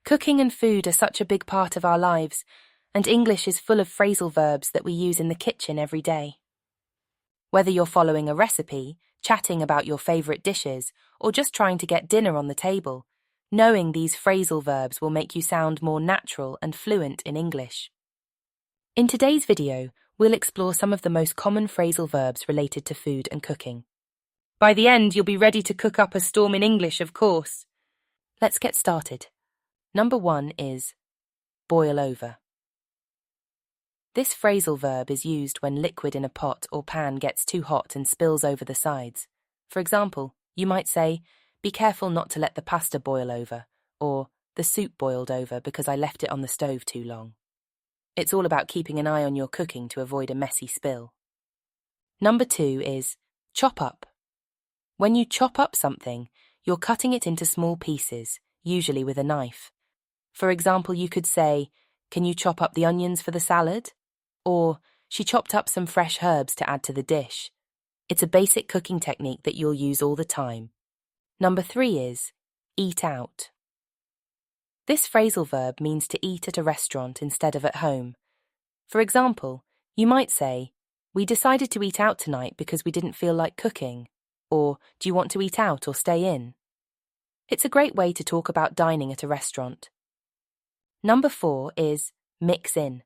Cooking and food are such a big part of our lives, and English is full of phrasal verbs that we use in the kitchen every day. Whether you're following a recipe, chatting about your favorite dishes, or just trying to get dinner on the table, knowing these phrasal verbs will make you sound more natural and fluent in English. In today's video, we'll explore some of the most common phrasal verbs related to food and cooking. By the end, you'll be ready to cook up a storm in English, of course. Let's get started. Number 1 is boil over. This phrasal verb is used when liquid in a pot or pan gets too hot and spills over the sides. For example, you might say, "Be careful not to let the pasta boil over," or "The soup boiled over because I left it on the stove too long." It's all about keeping an eye on your cooking to avoid a messy spill. Number 2 is chop up. When you chop up something, you're cutting it into small pieces, usually with a knife. For example, you could say, "Can you chop up the onions for the salad?" Or, "She chopped up some fresh herbs to add to the dish." It's a basic cooking technique that you'll use all the time. Number 3 is eat out. This phrasal verb means to eat at a restaurant instead of at home. For example, you might say, "We decided to eat out tonight because we didn't feel like cooking," or "Do you want to eat out or stay in?" It's a great way to talk about dining at a restaurant. Number 4 is mix in.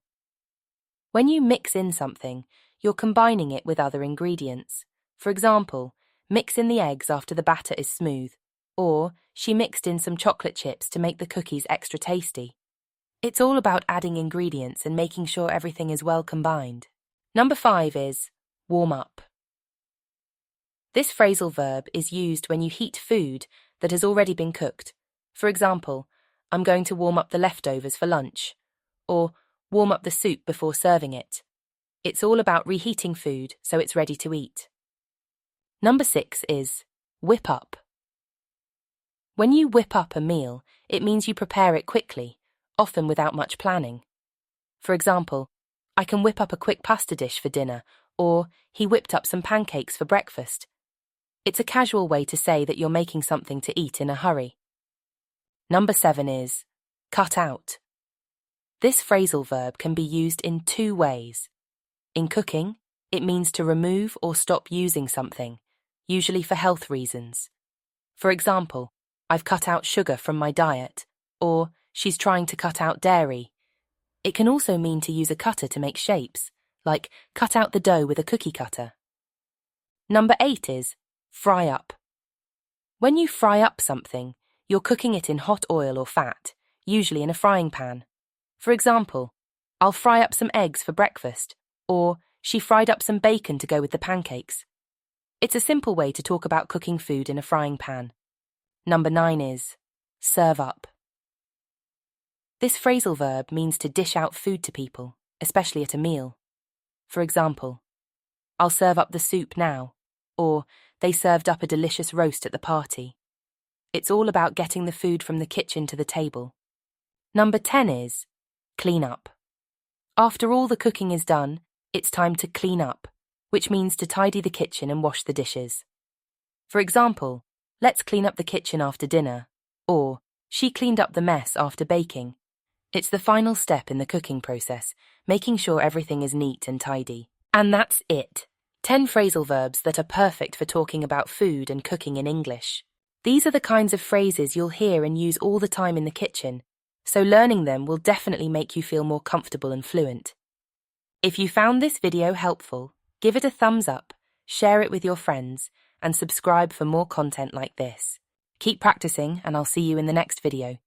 When you mix in something, you're combining it with other ingredients. For example, mix in the eggs after the batter is smooth, or "She mixed in some chocolate chips to make the cookies extra tasty." It's all about adding ingredients and making sure everything is well combined. Number 5 is warm up. This phrasal verb is used when you heat food that has already been cooked. For example, "I'm going to warm up the leftovers for lunch," or "warm up the soup before serving it." It's all about reheating food so it's ready to eat. Number 6 is whip up. When you whip up a meal, it means you prepare it quickly, often without much planning. For example, "I can whip up a quick pasta dish for dinner," or "He whipped up some pancakes for breakfast." It's a casual way to say that you're making something to eat in a hurry. Number 7 is cut out. This phrasal verb can be used in 2 ways. In cooking, it means to remove or stop using something, usually for health reasons. For example, "I've cut out sugar from my diet," or "She's trying to cut out dairy." It can also mean to use a cutter to make shapes, like "cut out the dough with a cookie cutter." Number 8 is fry up. When you fry up something, you're cooking it in hot oil or fat, usually in a frying pan. For example, "I'll fry up some eggs for breakfast," or "She fried up some bacon to go with the pancakes." It's a simple way to talk about cooking food in a frying pan. Number 9 is serve up. This phrasal verb means to dish out food to people, especially at a meal. For example, "I'll serve up the soup now," or "They served up a delicious roast at the party." It's all about getting the food from the kitchen to the table. Number 10 is clean up. After all the cooking is done, it's time to clean up, which means to tidy the kitchen and wash the dishes. For example, "Let's clean up the kitchen after dinner," or "She cleaned up the mess after baking." It's the final step in the cooking process, making sure everything is neat and tidy. And that's it. 10 phrasal verbs that are perfect for talking about food and cooking in English. These are the kinds of phrases you'll hear and use all the time in the kitchen, so learning them will definitely make you feel more comfortable and fluent. If you found this video helpful, give it a thumbs up, share it with your friends, and subscribe for more content like this. Keep practicing, and I'll see you in the next video.